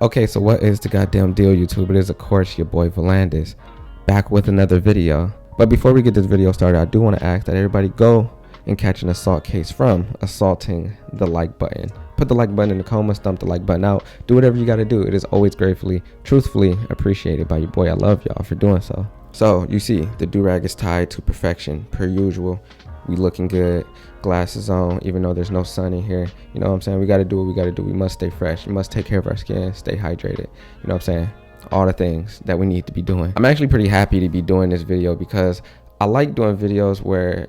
Okay, so what is the goddamn deal, YouTube? It is, of course, your boy Vuhlandes, back with another video. But before we get this video started, I do want to ask that everybody go and catch an assault case from assaulting the like button. Put the like button in the coma, stomp the like button out. Do whatever you got to do. It is always gratefully, truthfully appreciated by your boy. I love y'all for doing so. So you see, the do-rag is tied to perfection, per usual. We looking good, glasses on, even though there's no sun in here. You know what I'm saying? We got to do what we got to do. We must stay fresh. We must take care of our skin, stay hydrated. You know what I'm saying? All the things that we need to be doing. I'm actually pretty happy to be doing this video because I like doing videos where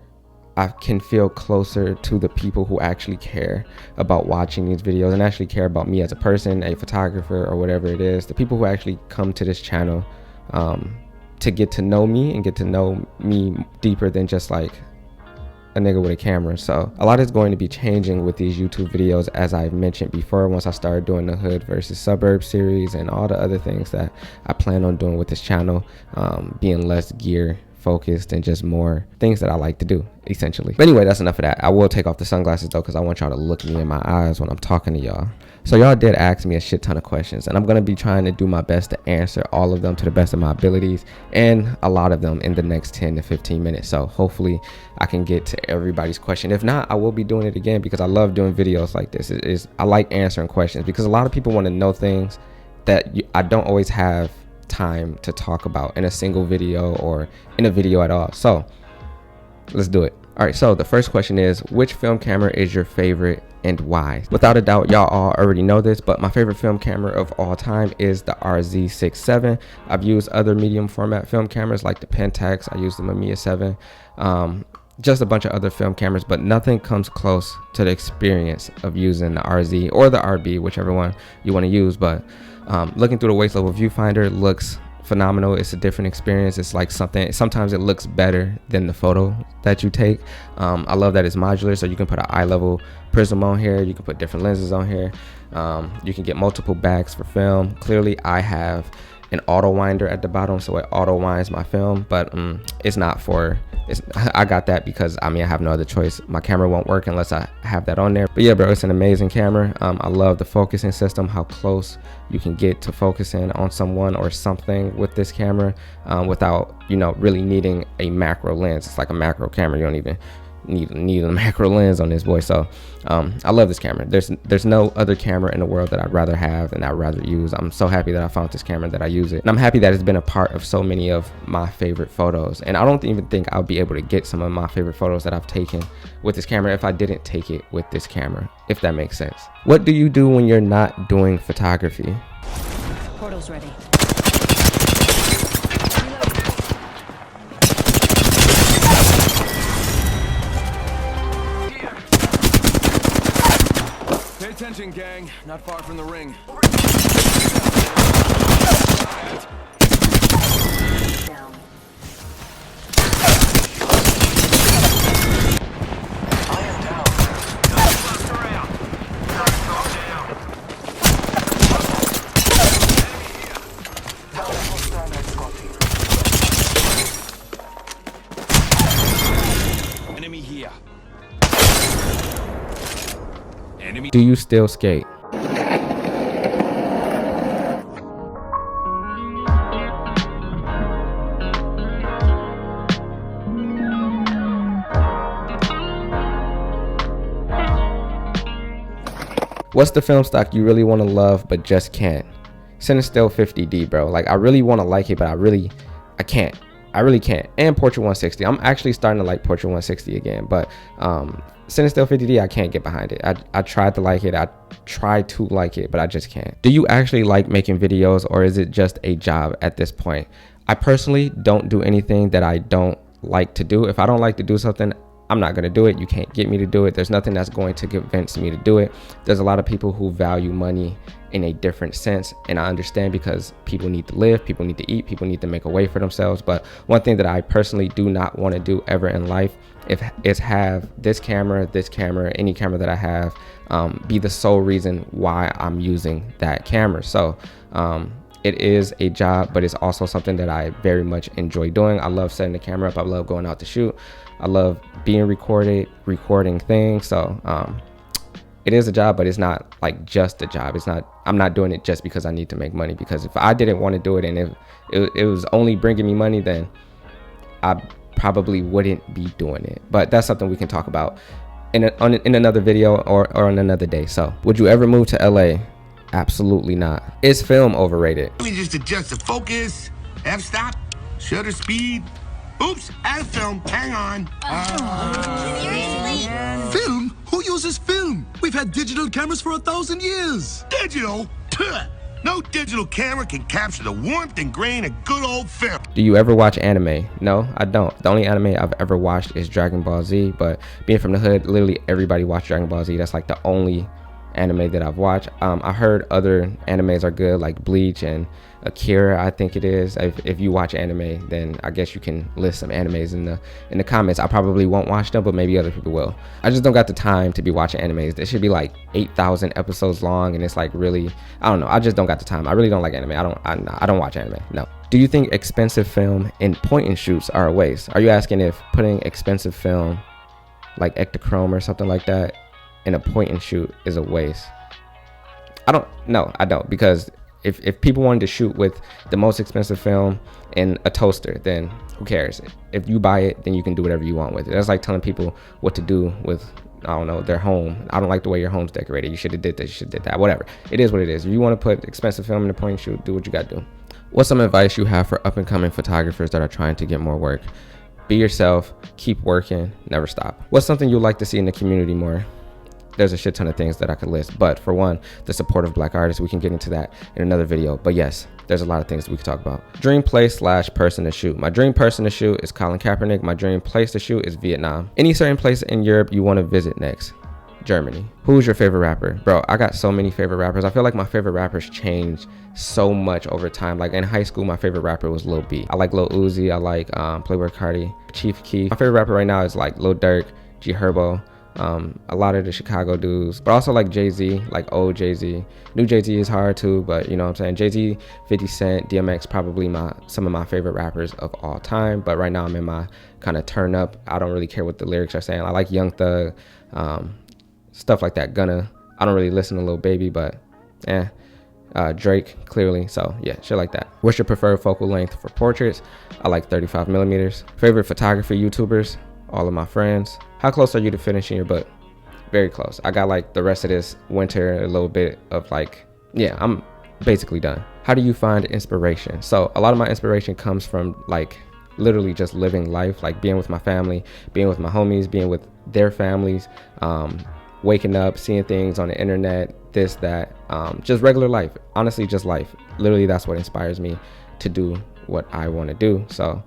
I can feel closer to the people who actually care about watching these videos and actually care about me as a person, a photographer, or whatever it is. The people who actually come to this channel to get to know me and get to know me deeper than just like a nigga with a camera. So a lot is going to be changing with these YouTube videos, as I've mentioned before, once I started doing the hood versus suburb series and all the other things that I plan on doing with this channel, being less gear focused and just more things that I like to do, essentially. But anyway, that's enough of that. I will take off the sunglasses though, because I want y'all to look me in my eyes when I'm talking to y'all. So y'all did ask me a shit ton of questions, and I'm going to be trying to do my best to answer all of them to the best of my abilities, and a lot of them in the next 10 to 15 minutes. So hopefully I can get to everybody's question. If not, I will be doing it again because I love doing videos like this. I like answering questions because a lot of people want to know things that I don't always have time to talk about in a single video or in a video at all. So let's do it. All right, so the first question is, which film camera is your favorite and why? Without a doubt, y'all all already know this, but my favorite film camera of all time is the RZ67. I've used other medium format film cameras like the Pentax. I used the Mamiya 7, just a bunch of other film cameras, but nothing comes close to the experience of using the RZ or the RB, whichever one you want to use. But looking through the waist level viewfinder looks phenomenal. It's a different experience. It's like something, sometimes it looks better than the photo that you take. I love that it's modular, so you can put an eye level prism on here, you can put different lenses on here, you can get multiple bags for film. Clearly I have an auto winder at the bottom, so it auto winds my film, but it's not for I got that because I have no other choice. My camera won't work unless I have that on there. But yeah, bro, it's an amazing camera. I love the focusing system, how close you can get to focusing on someone or something with this camera without, you know, really needing a macro lens. It's like a macro camera. You don't even need a macro lens on this boy. So I love this camera. There's no other camera in the world that I'd rather have and I'd rather use. I'm so happy that I found this camera, that I use it, and I'm happy that it's been a part of so many of my favorite photos. And I don't even think I'll be able to get some of my favorite photos that I've taken with this camera if I didn't take it with this camera, if that makes sense. What do you do when you're not doing photography? Portal's ready. Attention, gang. Not far from the ring. Down. I am down. Cluster out. Down. Enemy here. Enemy. Do you still skate? What's the film stock you really want to love but just can't? Cinestill 50D, bro. Like, I really want to like it, but I can't. I really can't. And Portrait 160. I'm actually starting to like Portrait 160 again, but Cinestill 50D, I can't get behind it. I tried to like it. I tried to like it, but I just can't. Do you actually like making videos, or is it just a job at this point? I personally don't do anything that I don't like to do. If I don't like to do something, I'm not going to do it. You can't get me to do it. There's nothing that's going to convince me to do it. There's a lot of people who value money in a different sense, and I understand, because people need to live, people need to eat, people need to make a way for themselves. But one thing that I personally do not want to do ever in life is have this camera, any camera that I have, be the sole reason why I'm using that camera. So it is a job, but it's also something that I very much enjoy doing. I love setting the camera up. I love going out to shoot. I love being recording things. So it is a job, but it's not like just a job. It's not, I'm not doing it just because I need to make money, because if I didn't want to do it and if it was only bringing me money, then I probably wouldn't be doing it. But that's something we can talk about in another video or on another day. So would you ever move to LA? Absolutely not. Is film overrated? Let me just adjust the focus. F-stop, shutter speed. Oops, out of film. Hang on. Seriously? Film? Who uses film? We've had digital cameras for 1,000 years. Digital? Tuh. No digital camera can capture the warmth and grain of good old film. Do you ever watch anime? No, I don't. The only anime I've ever watched is Dragon Ball Z, but being from the hood, literally everybody watched Dragon Ball Z. That's like the only anime that I've watched. I heard other animes are good, like Bleach and Akira, I think it is. If you watch anime, then I guess you can list some animes in the comments. I probably won't watch them, but maybe other people will. I just don't got the time to be watching animes. They should be like 8,000 episodes long, and it's like really, I don't know. I just don't got the time. I really don't like anime. I don't watch anime. No. Do you think expensive film and point and shoots are a waste? Are you asking if putting expensive film like Ektachrome or something like that in a point and shoot is a waste? I don't, because if people wanted to shoot with the most expensive film and a toaster, then who cares? If you buy it, then you can do whatever you want with it. That's like telling people what to do with, I don't know, their home. I don't like the way your home's decorated. You should have did this, you should have did that, whatever. It is what it is. If you want to put expensive film in a point and shoot, do what you got to do. What's some advice you have for up and coming photographers that are trying to get more work? Be yourself, keep working, never stop. What's something you'd like to see in the community more? There's a shit ton of things that I could list, but for one, the support of black artists. We can get into that in another video, but yes, there's a lot of things we could talk about. Dream place / person to shoot. My dream person to shoot is Colin Kaepernick. My dream place to shoot is Vietnam. Any certain place in Europe you want to visit next? Germany. Who's your favorite rapper? Bro, I got so many favorite rappers. I feel like my favorite rappers changed so much over time. Like in high school, my favorite rapper was Lil B. I like Lil Uzi. I like Playboi Carti, Chief Keef. My favorite rapper right now is like Lil Durk, G Herbo. A lot of the Chicago dudes, but also like Jay-Z, like old Jay-Z. New Jay-Z is hard too, but you know what I'm saying? Jay-Z, 50 Cent, DMX, probably some of my favorite rappers of all time. But right now I'm in my kind of turn up. I don't really care what the lyrics are saying. I like Young Thug, stuff like that. Gunna. I don't really listen to Lil Baby, but Drake, clearly. So yeah, shit like that. What's your preferred focal length for portraits? I like 35 millimeters. Favorite photography YouTubers? All of my friends. How close are you to finishing your book? Very close. I got like the rest of this winter, a little bit of like, yeah, I'm basically done. How do you find inspiration? So a lot of my inspiration comes from like literally just living life, like being with my family, being with my homies, being with their families, waking up, seeing things on the internet, this, that, just regular life. Honestly, just life. Literally, that's what inspires me to do what I want to do. So,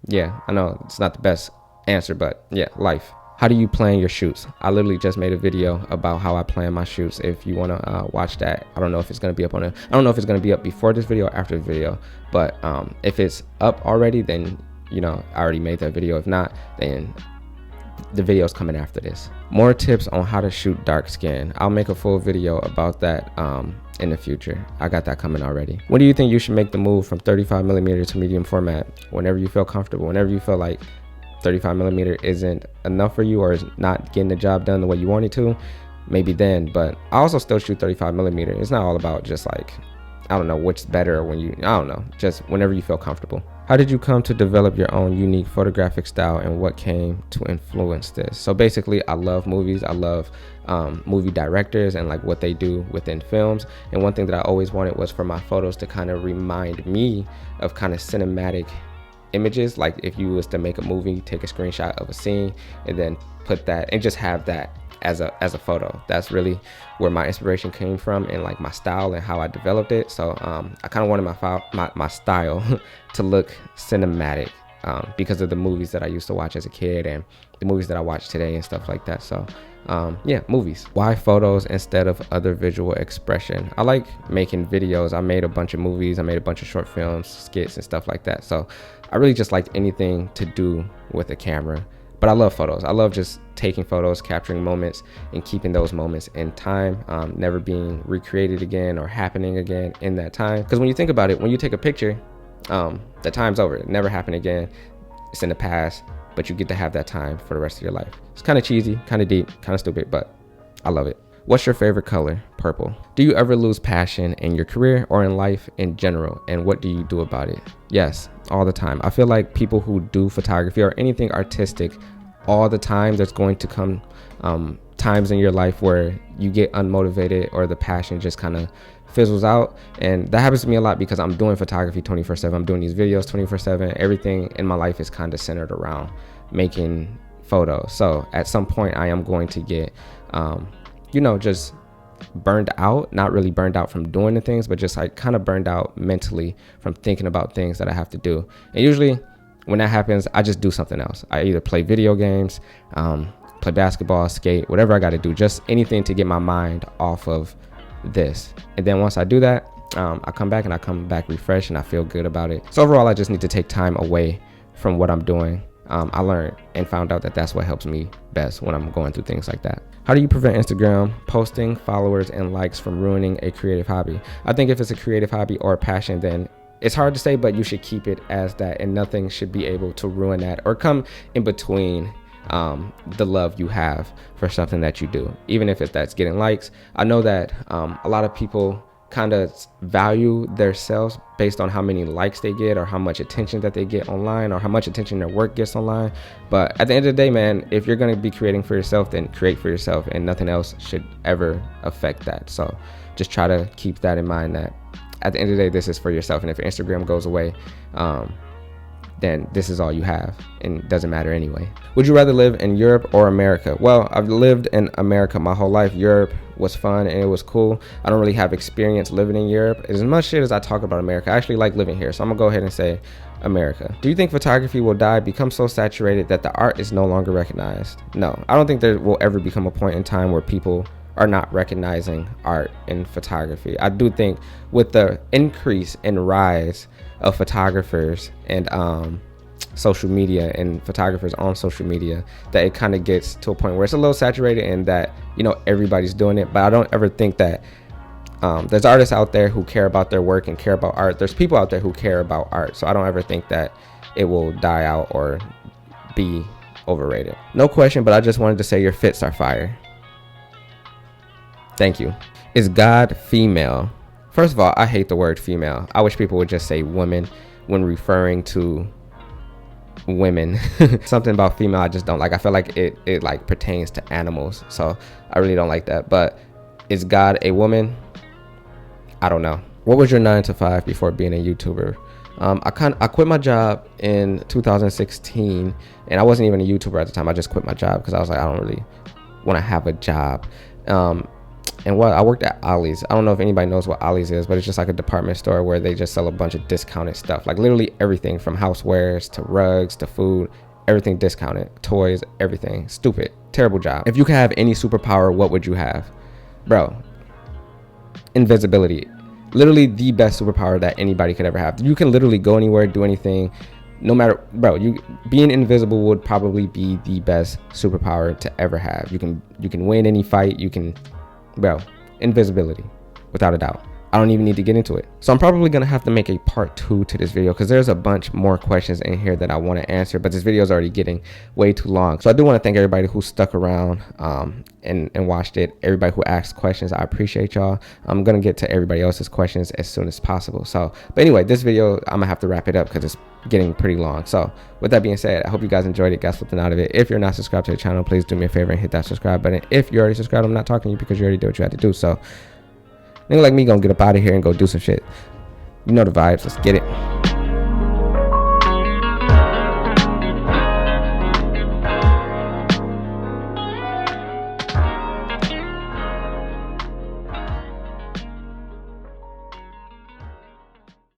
yeah, I know it's not the best answer, but yeah, life. How do you plan your shoots? I literally just made a video about how I plan my shoots. If you want to watch that, I don't know if it's going to be up I don't know if it's going to be up before this video or after the video, but if it's up already, then you know I already made that video. If not, then the video is coming after this. More tips on how to shoot dark skin. I'll make a full video about that in the future. I got that coming already. When do you think you should make the move from 35 millimeter to medium format? Whenever you feel comfortable, whenever you feel like 35 millimeter isn't enough for you or is not getting the job done the way you want it to, maybe then. But I also still shoot 35 millimeter. It's not all about just like, I don't know what's better when you, I don't know, just whenever you feel comfortable. How did you come to develop your own unique photographic style and what came to influence this? So basically, I love movies. I love movie directors and like what they do within films. And one thing that I always wanted was for my photos to kind of remind me of kind of cinematic images. Like if you was to make a movie, take a screenshot of a scene and then put that and just have that as a photo. That's really where my inspiration came from and like my style and how I developed it. So I kind of wanted my style to look cinematic because of the movies that I used to watch as a kid and the movies that I watch today and stuff like that. So yeah, movies. Why photos instead of other visual expression? I like making videos. I made a bunch of movies. I made a bunch of short films, skits and stuff like that. So I really just liked anything to do with a camera. But I love photos. I love just taking photos, capturing moments, and keeping those moments in time, never being recreated again or happening again in that time. Because when you think about it, when you take a picture, the time's over. It never happened again. It's in the past, but you get to have that time for the rest of your life. It's kind of cheesy, kind of deep, kind of stupid, but I love it. What's your favorite color? Purple. Do you ever lose passion in your career or in life in general? And what do you do about it? Yes, all the time. I feel like people who do photography or anything artistic all the time, there's going to come times in your life where you get unmotivated or the passion just kind of fizzles out. And that happens to me a lot because I'm doing photography 24/7. I'm doing these videos 24/7. Everything in my life is kind of centered around making photos. So at some point I am going to get you know, just burned out. Not really burned out from doing the things, but just like kind of burned out mentally from thinking about things that I have to do. And usually when that happens, I just do something else. I either play video games, play basketball, skate, whatever I got to do, just anything to get my mind off of this. And then once I do that, I come back refreshed and I feel good about it. So overall, I just need to take time away from what I'm doing. I learned and found out that that's what helps me best when I'm going through things like that. How do you prevent Instagram posting, followers, and likes from ruining a creative hobby? I think if it's a creative hobby or a passion, then it's hard to say, but you should keep it as that, and nothing should be able to ruin that or come in between the love you have for something that you do, even if that's getting likes. I know that a lot of people kind of value themselves based on how many likes they get or how much attention that they get online or how much attention their work gets online. But at the end of the day, man, if you're going to be creating for yourself, then create for yourself, and nothing else should ever affect that. So just try to keep that in mind, that at the end of the day, this is for yourself. And if Instagram goes away, then this is all you have, and it doesn't matter anyway. Would you rather live in Europe or America? Well, I've lived in America my whole life. Europe was fun and it was cool. I don't really have experience living in Europe. As much shit as I talk about America, I actually like living here. So I'm gonna go ahead and say America. Do you think photography will die, become so saturated that the art is no longer recognized? No, I don't think there will ever become a point in time where people are not recognizing art in photography. I do think with the increase and rise of photographers and social media and photographers on social media, that it kind of gets to a point where it's a little saturated and that, you know, everybody's doing it. But I don't ever think that there's artists out there who care about their work and care about art. There's people out there who care about art. So I don't ever think that it will die out or be overrated. No question, but I just wanted to say your fits are fire. Thank you. Is God female? First of all, I hate the word female. I wish people would just say women when referring to women. Something about female I just don't like. I feel like it like pertains to animals, so I really don't like that. But is God a woman? I don't know. What was your 9 to 5 before being a YouTuber? I quit my job in 2016, and I wasn't even a YouTuber at the time. I just quit my job because I was like, I don't really want to have a job. And what I worked at Ollie's. I don't know if anybody knows what Ollie's is, but it's just like a department store where they just sell a bunch of discounted stuff, like literally everything from housewares to rugs to food, everything discounted, toys, everything. Stupid, terrible job. If you could have any superpower, what would you have? Bro, invisibility. Literally the best superpower that anybody could ever have. You can literally go anywhere, do anything, no matter, bro. Being invisible would probably be the best superpower to ever have. You can win any fight. You can, bro, invisibility, without a doubt. I don't even need to get into it. So I'm probably gonna have to make a part 2 to this video because there's a bunch more questions in here that I want to answer, but this video is already getting way too long. So I do want to thank everybody who stuck around and watched it. Everybody who asked questions, I appreciate y'all. I'm gonna get to everybody else's questions as soon as possible. So, but anyway, this video, I'm gonna have to wrap it up because it's getting pretty long. So with that being said, I hope you guys enjoyed it, got something out of it. If you're not subscribed to the channel, please do me a favor and hit that subscribe button. If you're already subscribed, I'm not talking to you because you already did what you had to do. So nigga like me gonna get up out of here and go do some shit. You know the vibes. Let's get it.